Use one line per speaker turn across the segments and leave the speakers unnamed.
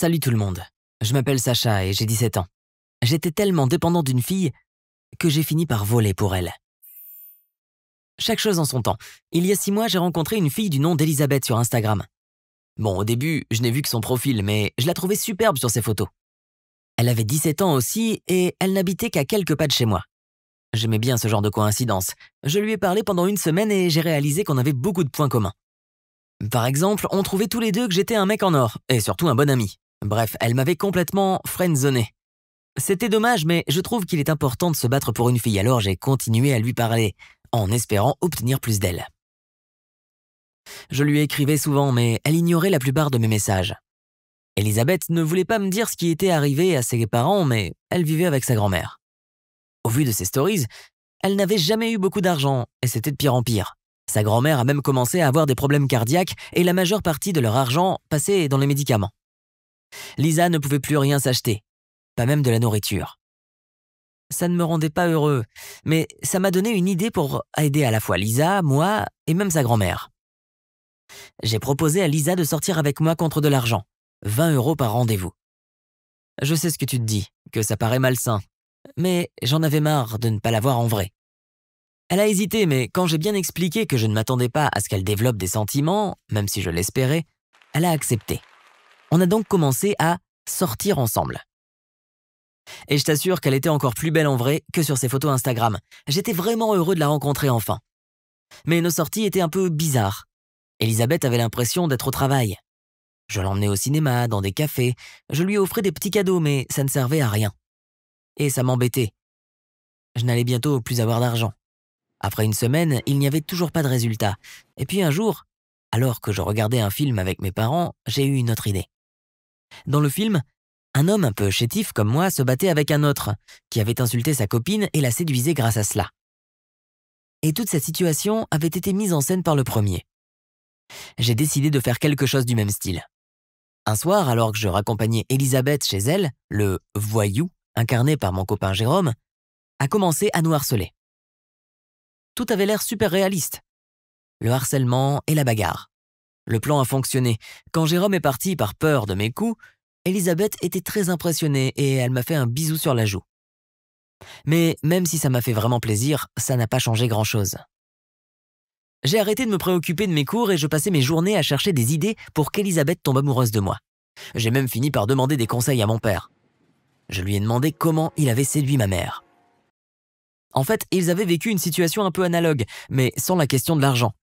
Salut tout le monde, je m'appelle Sacha et j'ai 17 ans. J'étais tellement dépendant d'une fille que j'ai fini par voler pour elle. Chaque chose en son temps. Il y a 6 mois, j'ai rencontré une fille du nom d'Elisabeth sur Instagram. Bon, au début, je n'ai vu que son profil, mais je la trouvais superbe sur ses photos. Elle avait 17 ans aussi et elle n'habitait qu'à quelques pas de chez moi. J'aimais bien ce genre de coïncidence. Je lui ai parlé pendant une semaine et j'ai réalisé qu'on avait beaucoup de points communs. Par exemple, on trouvait tous les deux que j'étais un mec en or, et surtout un bon ami. Bref, elle m'avait complètement friendzoné. C'était dommage, mais je trouve qu'il est important de se battre pour une fille, alors j'ai continué à lui parler, en espérant obtenir plus d'elle. Je lui écrivais souvent, mais elle ignorait la plupart de mes messages. Elisabeth ne voulait pas me dire ce qui était arrivé à ses parents, mais elle vivait avec sa grand-mère. Au vu de ses stories, elle n'avait jamais eu beaucoup d'argent, et c'était de pire en pire. Sa grand-mère a même commencé à avoir des problèmes cardiaques, et la majeure partie de leur argent passait dans les médicaments. Lisa ne pouvait plus rien s'acheter, pas même de la nourriture. Ça ne me rendait pas heureux, mais ça m'a donné une idée pour aider à la fois Lisa, moi et même sa grand-mère. J'ai proposé à Lisa de sortir avec moi contre de l'argent, 20 € par rendez-vous. Je sais ce que tu te dis, que ça paraît malsain, mais j'en avais marre de ne pas la voir en vrai. Elle a hésité, mais quand j'ai bien expliqué que je ne m'attendais pas à ce qu'elle développe des sentiments, même si je l'espérais, elle a accepté. On a donc commencé à sortir ensemble. Et je t'assure qu'elle était encore plus belle en vrai que sur ses photos Instagram. J'étais vraiment heureux de la rencontrer enfin. Mais nos sorties étaient un peu bizarres. Elisabeth avait l'impression d'être au travail. Je l'emmenais au cinéma, dans des cafés, je lui offrais des petits cadeaux, mais ça ne servait à rien. Et ça m'embêtait. Je n'allais bientôt plus avoir d'argent. Après une semaine, il n'y avait toujours pas de résultat. Et puis un jour, alors que je regardais un film avec mes parents, j'ai eu une autre idée. Dans le film, un homme un peu chétif comme moi se battait avec un autre, qui avait insulté sa copine et la séduisait grâce à cela. Et toute cette situation avait été mise en scène par le premier. J'ai décidé de faire quelque chose du même style. Un soir, alors que je raccompagnais Elisabeth chez elle, le voyou, incarné par mon copain Jérôme, a commencé à nous harceler. Tout avait l'air super réaliste. Le harcèlement et la bagarre. Le plan a fonctionné. Quand Jérôme est parti par peur de mes coups, Elisabeth était très impressionnée et elle m'a fait un bisou sur la joue. Mais même si ça m'a fait vraiment plaisir, ça n'a pas changé grand-chose. J'ai arrêté de me préoccuper de mes cours et je passais mes journées à chercher des idées pour qu'Elisabeth tombe amoureuse de moi. J'ai même fini par demander des conseils à mon père. Je lui ai demandé comment il avait séduit ma mère. En fait, ils avaient vécu une situation un peu analogue, mais sans la question de l'argent.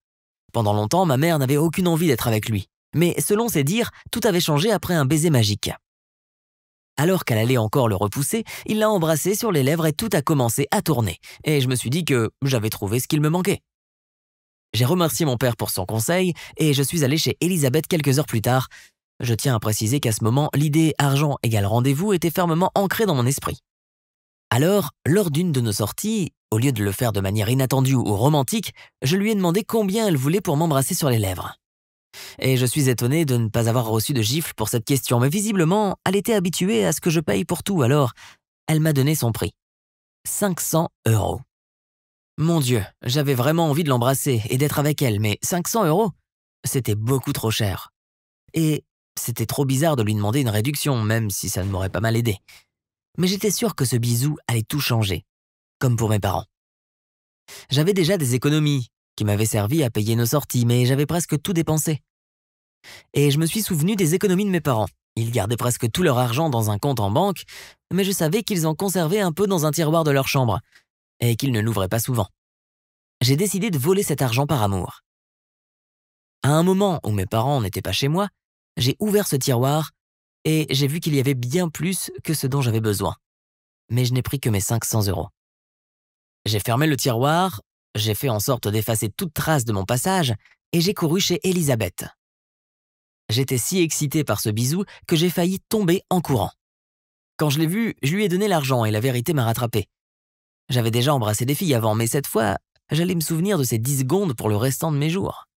Pendant longtemps, ma mère n'avait aucune envie d'être avec lui. Mais selon ses dires, tout avait changé après un baiser magique. Alors qu'elle allait encore le repousser, il l'a embrassé sur les lèvres et tout a commencé à tourner. Et je me suis dit que j'avais trouvé ce qu'il me manquait. J'ai remercié mon père pour son conseil et je suis allé chez Elisabeth quelques heures plus tard. Je tiens à préciser qu'à ce moment, l'idée argent égale rendez-vous était fermement ancrée dans mon esprit. Alors, lors d'une de nos sorties, au lieu de le faire de manière inattendue ou romantique, je lui ai demandé combien elle voulait pour m'embrasser sur les lèvres. Et je suis étonné de ne pas avoir reçu de gifle pour cette question, mais visiblement, elle était habituée à ce que je paye pour tout, alors elle m'a donné son prix. 500 €. Mon Dieu, j'avais vraiment envie de l'embrasser et d'être avec elle, mais 500 €, c'était beaucoup trop cher. Et c'était trop bizarre de lui demander une réduction, même si ça ne m'aurait pas mal aidé. Mais j'étais sûr que ce bisou allait tout changer, comme pour mes parents. J'avais déjà des économies qui m'avaient servi à payer nos sorties, mais j'avais presque tout dépensé. Et je me suis souvenu des économies de mes parents. Ils gardaient presque tout leur argent dans un compte en banque, mais je savais qu'ils en conservaient un peu dans un tiroir de leur chambre, et qu'ils ne l'ouvraient pas souvent. J'ai décidé de voler cet argent par amour. À un moment où mes parents n'étaient pas chez moi, j'ai ouvert ce tiroir et j'ai vu qu'il y avait bien plus que ce dont j'avais besoin. Mais je n'ai pris que mes 500 €. J'ai fermé le tiroir, j'ai fait en sorte d'effacer toute trace de mon passage et j'ai couru chez Elisabeth. J'étais si excité par ce bisou que j'ai failli tomber en courant. Quand je l'ai vu, je lui ai donné l'argent et la vérité m'a rattrapé. J'avais déjà embrassé des filles avant, mais cette fois, j'allais me souvenir de ces 10 secondes pour le restant de mes jours.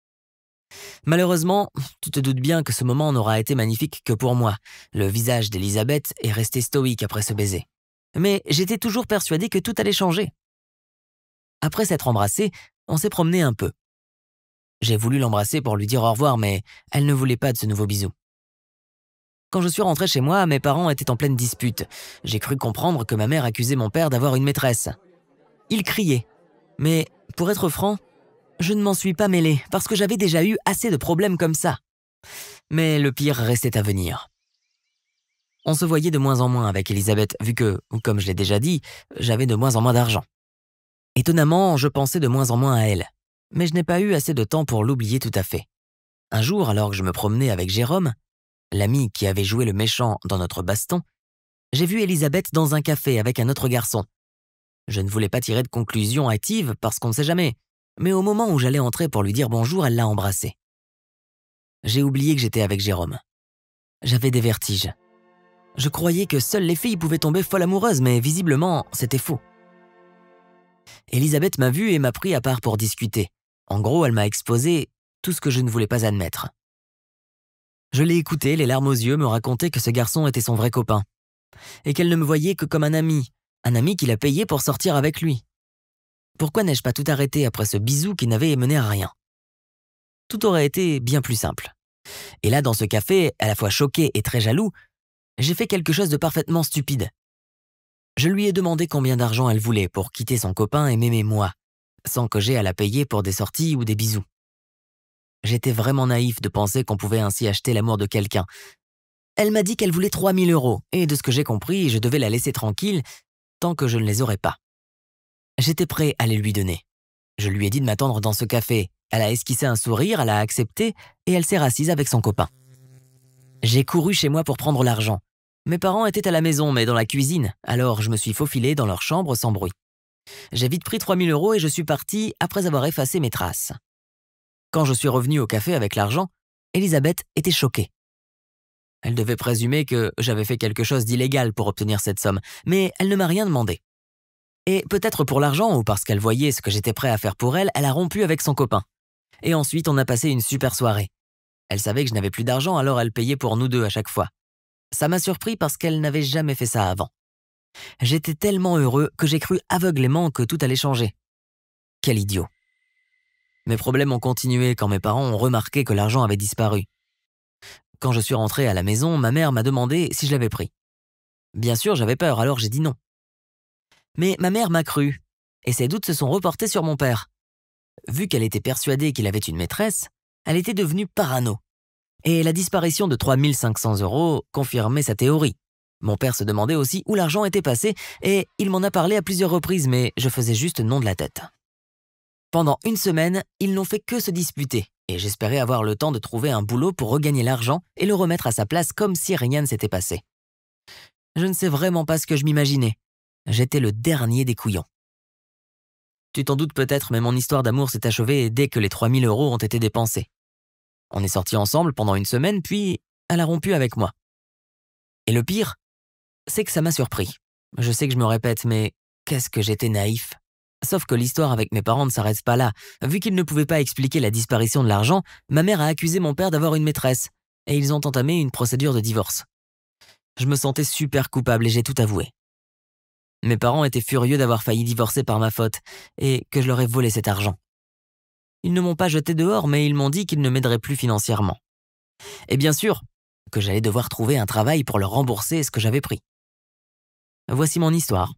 Malheureusement, tu te doutes bien que ce moment n'aura été magnifique que pour moi. Le visage d'Elisabeth est resté stoïque après ce baiser. Mais j'étais toujours persuadé que tout allait changer. Après s'être embrassés, on s'est promené un peu. J'ai voulu l'embrasser pour lui dire au revoir, mais elle ne voulait pas de ce nouveau bisou. Quand je suis rentré chez moi, mes parents étaient en pleine dispute. J'ai cru comprendre que ma mère accusait mon père d'avoir une maîtresse. Il criait. Mais, pour être franc, je ne m'en suis pas mêlé parce que j'avais déjà eu assez de problèmes comme ça. Mais le pire restait à venir. On se voyait de moins en moins avec Elisabeth, vu que, comme je l'ai déjà dit, j'avais de moins en moins d'argent. Étonnamment, je pensais de moins en moins à elle. Mais je n'ai pas eu assez de temps pour l'oublier tout à fait. Un jour, alors que je me promenais avec Jérôme, l'ami qui avait joué le méchant dans notre baston, j'ai vu Elisabeth dans un café avec un autre garçon. Je ne voulais pas tirer de conclusion hâtive parce qu'on ne sait jamais, mais au moment où j'allais entrer pour lui dire bonjour, elle l'a embrassé. J'ai oublié que j'étais avec Jérôme. J'avais des vertiges. Je croyais que seules les filles pouvaient tomber folles amoureuses, mais visiblement, c'était faux. Elisabeth m'a vu et m'a pris à part pour discuter. En gros, elle m'a exposé tout ce que je ne voulais pas admettre. Je l'ai écoutée, les larmes aux yeux, me raconter que ce garçon était son vrai copain, et qu'elle ne me voyait que comme un ami qu'il a payé pour sortir avec lui. Pourquoi n'ai-je pas tout arrêté après ce bisou qui n'avait mené à rien? Tout aurait été bien plus simple. Et là, dans ce café, à la fois choqué et très jaloux, j'ai fait quelque chose de parfaitement stupide. Je lui ai demandé combien d'argent elle voulait pour quitter son copain et m'aimer moi, sans que j'aie à la payer pour des sorties ou des bisous. J'étais vraiment naïf de penser qu'on pouvait ainsi acheter l'amour de quelqu'un. Elle m'a dit qu'elle voulait 3 000 €, et de ce que j'ai compris, je devais la laisser tranquille tant que je ne les aurais pas. J'étais prêt à les lui donner. Je lui ai dit de m'attendre dans ce café. Elle a esquissé un sourire, elle a accepté, et elle s'est rassise avec son copain. J'ai couru chez moi pour prendre l'argent. Mes parents étaient à la maison, mais dans la cuisine, alors je me suis faufilé dans leur chambre sans bruit. J'ai vite pris 3 000 € et je suis parti après avoir effacé mes traces. Quand je suis revenu au café avec l'argent, Elisabeth était choquée. Elle devait présumer que j'avais fait quelque chose d'illégal pour obtenir cette somme, mais elle ne m'a rien demandé. Et peut-être pour l'argent ou parce qu'elle voyait ce que j'étais prêt à faire pour elle, elle a rompu avec son copain. Et ensuite, on a passé une super soirée. Elle savait que je n'avais plus d'argent, alors elle payait pour nous deux à chaque fois. Ça m'a surpris parce qu'elle n'avait jamais fait ça avant. J'étais tellement heureux que j'ai cru aveuglément que tout allait changer. Quel idiot. Mes problèmes ont continué quand mes parents ont remarqué que l'argent avait disparu. Quand je suis rentré à la maison, ma mère m'a demandé si je l'avais pris. Bien sûr, j'avais peur, alors j'ai dit non. Mais ma mère m'a cru, et ses doutes se sont reportés sur mon père. Vu qu'elle était persuadée qu'il avait une maîtresse, elle était devenue parano. Et la disparition de 3 500 € confirmait sa théorie. Mon père se demandait aussi où l'argent était passé, et il m'en a parlé à plusieurs reprises, mais je faisais juste non de la tête. Pendant une semaine, ils n'ont fait que se disputer, et j'espérais avoir le temps de trouver un boulot pour regagner l'argent et le remettre à sa place comme si rien ne s'était passé. Je ne sais vraiment pas ce que je m'imaginais. J'étais le dernier des couillons. Tu t'en doutes peut-être, mais mon histoire d'amour s'est achevée dès que les 3 000 € ont été dépensés. On est sortis ensemble pendant une semaine, puis elle a rompu avec moi. Et le pire, c'est que ça m'a surpris. Je sais que je me répète, mais qu'est-ce que j'étais naïf. Sauf que l'histoire avec mes parents ne s'arrête pas là. Vu qu'ils ne pouvaient pas expliquer la disparition de l'argent, ma mère a accusé mon père d'avoir une maîtresse, et ils ont entamé une procédure de divorce. Je me sentais super coupable et j'ai tout avoué. Mes parents étaient furieux d'avoir failli divorcer par ma faute, et que je leur ai volé cet argent. Ils ne m'ont pas jeté dehors, mais ils m'ont dit qu'ils ne m'aideraient plus financièrement. Et bien sûr, que j'allais devoir trouver un travail pour leur rembourser ce que j'avais pris. Voici mon histoire.